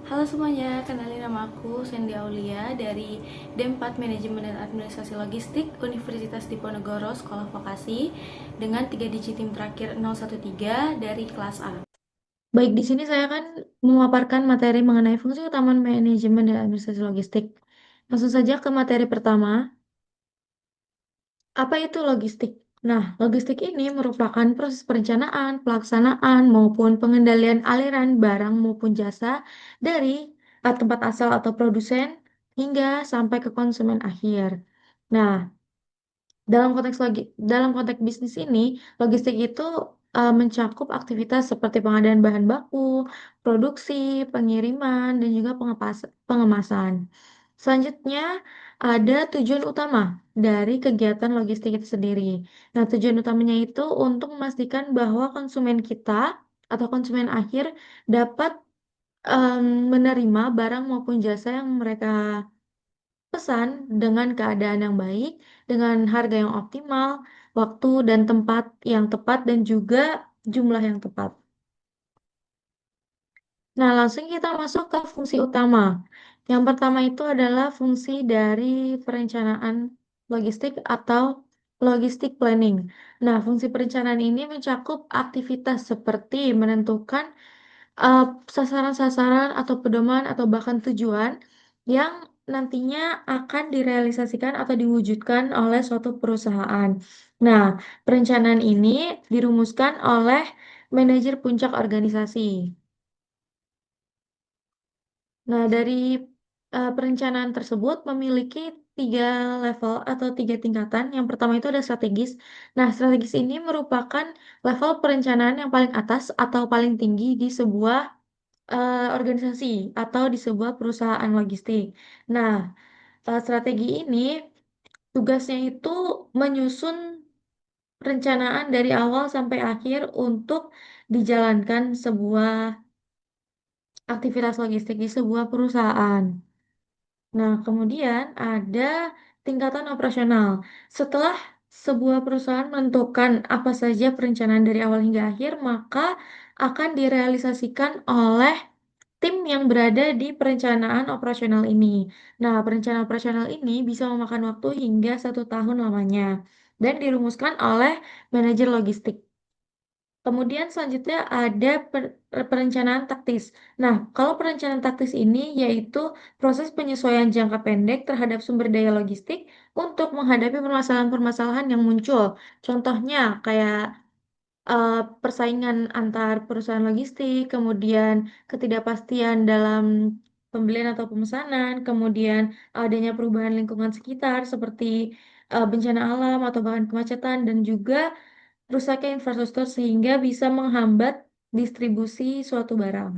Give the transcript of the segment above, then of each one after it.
Halo semuanya, kenalin nama aku Sandy Aulia dari D4 Manajemen dan Administrasi Logistik Universitas Diponegoro Sekolah Vokasi dengan 3 digit tim terakhir 013 dari kelas A. Baik, di sini saya akan memaparkan materi mengenai fungsi utama manajemen dan administrasi logistik. Langsung saja ke materi pertama. Apa itu logistik? Nah, logistik ini merupakan proses perencanaan, pelaksanaan, maupun pengendalian aliran barang maupun jasa dari tempat asal atau produsen hingga sampai ke konsumen akhir. Nah, dalam konteks bisnis ini, logistik itu mencakup aktivitas seperti pengadaan bahan baku, produksi, pengiriman, dan juga pengemasan. Selanjutnya, ada tujuan utama dari kegiatan logistik itu sendiri. Nah, tujuan utamanya itu untuk memastikan bahwa konsumen kita atau konsumen akhir dapat menerima barang maupun jasa yang mereka pesan dengan keadaan yang baik, dengan harga yang optimal, waktu dan tempat yang tepat, dan juga jumlah yang tepat. Nah, langsung kita masuk ke fungsi utama. Yang pertama itu adalah fungsi dari perencanaan logistik atau logistik planning. Nah, fungsi perencanaan ini mencakup aktivitas seperti menentukan uh, sasaran-sasaran atau pedoman atau bahkan tujuan yang nantinya akan direalisasikan atau diwujudkan oleh suatu perusahaan. Nah, perencanaan ini dirumuskan oleh manajer puncak organisasi. Nah, dari perencanaan tersebut memiliki tiga level atau tiga tingkatan. Yang pertama itu ada strategis. Nah, strategis ini merupakan level perencanaan yang paling atas atau paling tinggi di sebuah organisasi atau di sebuah perusahaan logistik. Nah, strategi ini tugasnya itu menyusun perencanaan dari awal sampai akhir untuk dijalankan sebuah aktivitas logistik di sebuah perusahaan. Nah, kemudian ada tingkatan operasional. Setelah sebuah perusahaan menentukan apa saja perencanaan dari awal hingga akhir, maka akan direalisasikan oleh tim yang berada di perencanaan operasional ini. Nah, perencanaan operasional ini bisa memakan waktu hingga 1 tahun lamanya dan dirumuskan oleh manajer logistik. Kemudian selanjutnya ada perencanaan taktis. Nah, kalau perencanaan taktis ini yaitu proses penyesuaian jangka pendek terhadap sumber daya logistik untuk menghadapi permasalahan-permasalahan yang muncul. Contohnya kayak eh, persaingan antar perusahaan logistik, kemudian ketidakpastian dalam pembelian atau pemesanan, kemudian adanya perubahan lingkungan sekitar seperti bencana alam atau bahkan kemacetan dan juga rusaknya infrastruktur sehingga bisa menghambat distribusi suatu barang.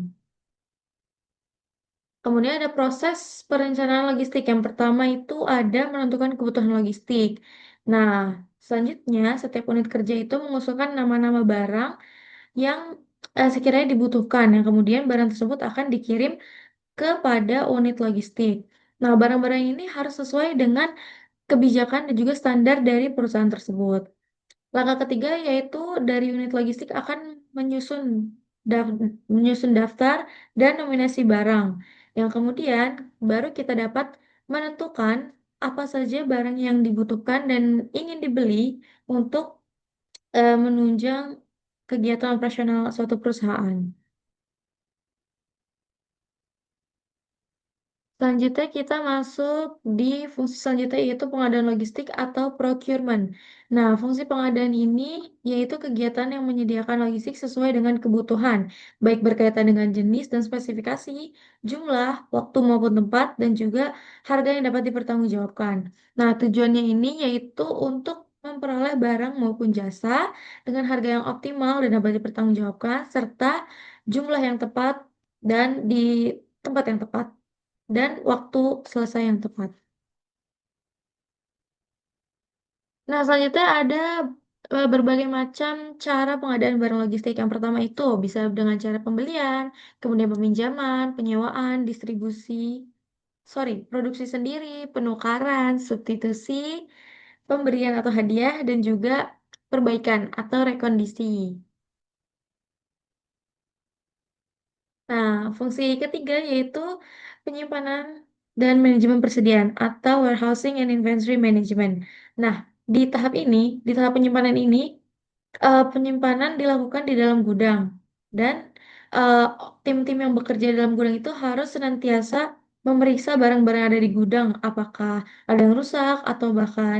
Kemudian ada proses perencanaan logistik. Yang pertama itu ada menentukan kebutuhan logistik. Nah, selanjutnya setiap unit kerja itu mengusulkan nama-nama barang yang sekiranya dibutuhkan, yang kemudian barang tersebut akan dikirim kepada unit logistik. Nah, barang-barang ini harus sesuai dengan kebijakan dan juga standar dari perusahaan tersebut. Langkah ketiga yaitu dari unit logistik akan menyusun menyusun daftar dan nominasi barang. Yang kemudian baru kita dapat menentukan apa saja barang yang dibutuhkan dan ingin dibeli untuk menunjang kegiatan operasional suatu perusahaan. Selanjutnya kita masuk di fungsi selanjutnya yaitu pengadaan logistik atau procurement. Nah, fungsi pengadaan ini yaitu kegiatan yang menyediakan logistik sesuai dengan kebutuhan, baik berkaitan dengan jenis dan spesifikasi, jumlah, waktu maupun tempat, dan juga harga yang dapat dipertanggungjawabkan. Nah, tujuannya ini yaitu untuk memperoleh barang maupun jasa dengan harga yang optimal dan dapat dipertanggungjawabkan, serta jumlah yang tepat dan di tempat yang tepat dan waktu selesai yang tepat. Nah, selanjutnya ada berbagai macam cara pengadaan barang logistik. Yang pertama itu bisa dengan cara pembelian, kemudian peminjaman, penyewaan, produksi sendiri, penukaran, substitusi, pemberian atau hadiah, dan juga perbaikan atau rekondisi. Nah, fungsi ketiga yaitu penyimpanan dan manajemen persediaan atau warehousing and inventory management. Nah, di tahap penyimpanan ini, penyimpanan dilakukan di dalam gudang dan eh, tim-tim yang bekerja di dalam gudang itu harus senantiasa memeriksa barang-barang yang ada di gudang, apakah ada yang rusak atau bahkan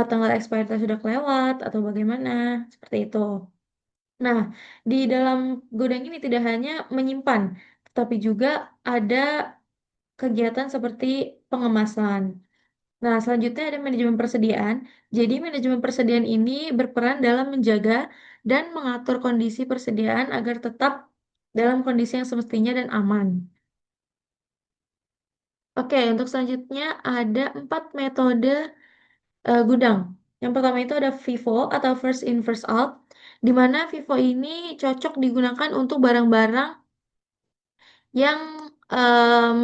tanggal expirednya sudah kelewat atau bagaimana, seperti itu. Nah, di dalam gudang ini tidak hanya menyimpan, tetapi juga ada kegiatan seperti pengemasan. Nah, selanjutnya ada manajemen persediaan. Jadi, manajemen persediaan ini berperan dalam menjaga dan mengatur kondisi persediaan agar tetap dalam kondisi yang semestinya dan aman. Oke, untuk selanjutnya ada 4 metode gudang. Yang pertama itu ada FIFO atau first in first out, di mana FIFO ini cocok digunakan untuk barang-barang yang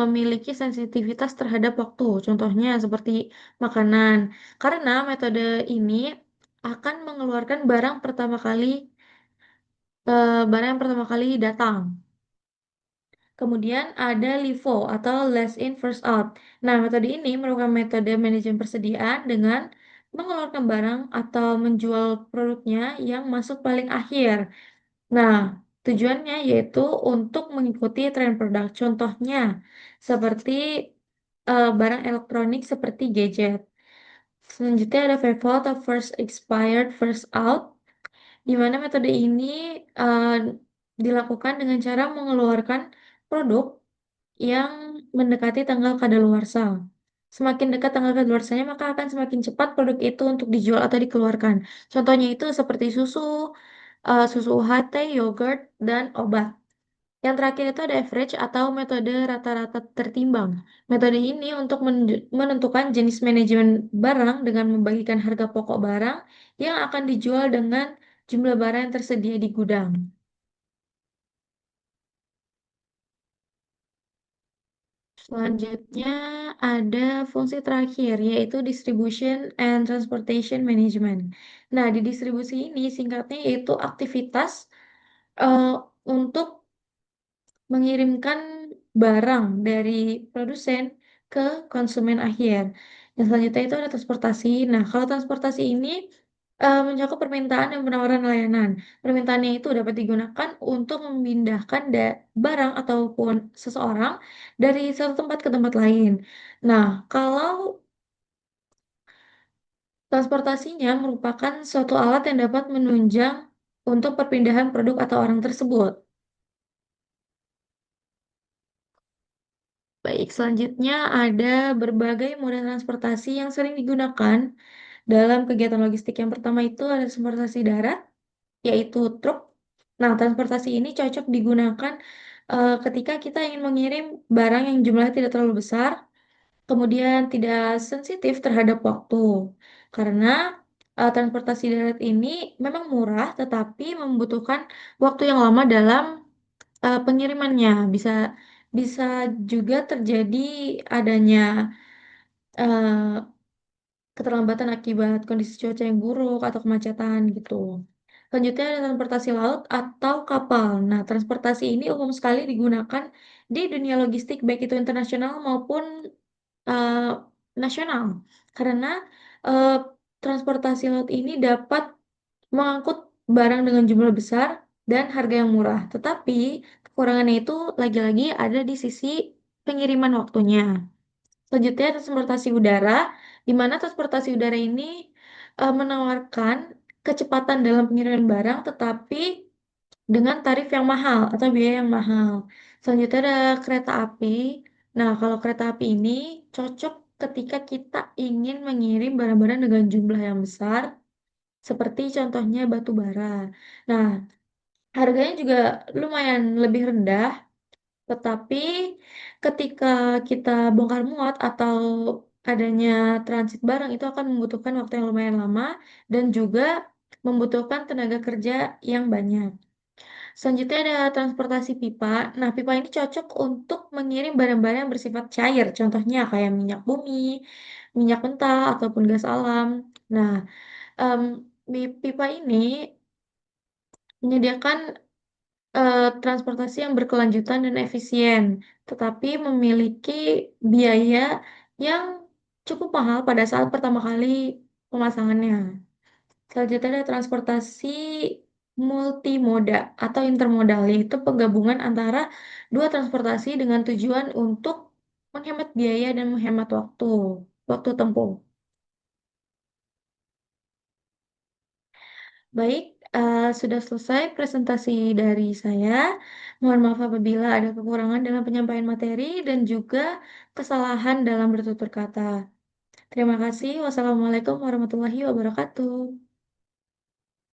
memiliki sensitivitas terhadap waktu, contohnya seperti makanan. Karena metode ini akan mengeluarkan barang yang pertama kali datang. Kemudian ada LIFO atau last in first out. Nah, metode ini merupakan metode manajemen persediaan dengan mengeluarkan barang atau menjual produknya yang masuk paling akhir. Nah, tujuannya yaitu untuk mengikuti tren produk. Contohnya, seperti barang elektronik seperti gadget. Selanjutnya ada FIFO atau first expired, first out, di mana metode ini eh, dilakukan dengan cara mengeluarkan produk yang mendekati tanggal kadaluarsa. Semakin dekat tanggal kadaluarsanya, maka akan semakin cepat produk itu untuk dijual atau dikeluarkan. Contohnya itu seperti susu, susu UHT, yogurt, dan obat. Yang terakhir itu ada average atau metode rata-rata tertimbang. Metode ini untuk menentukan jenis manajemen barang dengan membagikan harga pokok barang yang akan dijual dengan jumlah barang yang tersedia di gudang. Selanjutnya ada fungsi terakhir yaitu distribution and transportation management. Nah, di distribusi ini singkatnya yaitu aktivitas eh, untuk mengirimkan barang dari produsen ke konsumen akhir. Yang selanjutnya itu ada transportasi. Nah, kalau transportasi ini mencakup permintaan dan penawaran layanan. Permintaannya itu dapat digunakan untuk memindahkan barang ataupun seseorang dari satu tempat ke tempat lain. Nah, kalau transportasinya merupakan suatu alat yang dapat menunjang untuk perpindahan produk atau orang tersebut. Baik, selanjutnya ada berbagai moda transportasi yang sering digunakan dalam kegiatan logistik. Yang pertama itu ada transportasi darat, yaitu truk. Nah, transportasi ini cocok digunakan ketika kita ingin mengirim barang yang jumlahnya tidak terlalu besar, kemudian tidak sensitif terhadap waktu. Karena transportasi darat ini memang murah, tetapi membutuhkan waktu yang lama dalam pengirimannya. Bisa bisa juga terjadi adanya eh, keterlambatan akibat kondisi cuaca yang buruk atau kemacetan gitu. Selanjutnya ada transportasi laut atau kapal. Nah, transportasi ini umum sekali digunakan di dunia logistik baik itu internasional maupun eh, nasional. Karena eh, transportasi laut ini dapat mengangkut barang dengan jumlah besar dan harga yang murah. Tetapi kekurangannya itu lagi-lagi ada di sisi pengiriman waktunya. Selanjutnya transportasi udara, di mana transportasi udara ini menawarkan kecepatan dalam pengiriman barang, tetapi dengan tarif yang mahal atau biaya yang mahal. Selanjutnya ada kereta api. Nah, kalau kereta api ini cocok ketika kita ingin mengirim barang-barang dengan jumlah yang besar, seperti contohnya batu bara. Nah, harganya juga lumayan lebih rendah, tetapi ketika kita bongkar muat atau adanya transit barang itu akan membutuhkan waktu yang lumayan lama dan juga membutuhkan tenaga kerja yang banyak. Selanjutnya ada transportasi pipa. Nah, pipa ini cocok untuk mengirim barang-barang yang bersifat cair, contohnya kayak minyak bumi, minyak mentah, ataupun gas alam. Nah, em, pipa ini menyediakan transportasi yang berkelanjutan dan efisien, tetapi memiliki biaya yang cukup mahal pada saat pertama kali pemasangannya. Selanjutnya ada transportasi multimoda atau intermodal, yaitu penggabungan antara dua transportasi dengan tujuan untuk menghemat biaya dan menghemat waktu tempuh. Baik, sudah selesai presentasi dari saya. Mohon maaf apabila ada kekurangan dalam penyampaian materi dan juga kesalahan dalam bertutur kata. Terima kasih. Wassalamualaikum warahmatullahi wabarakatuh.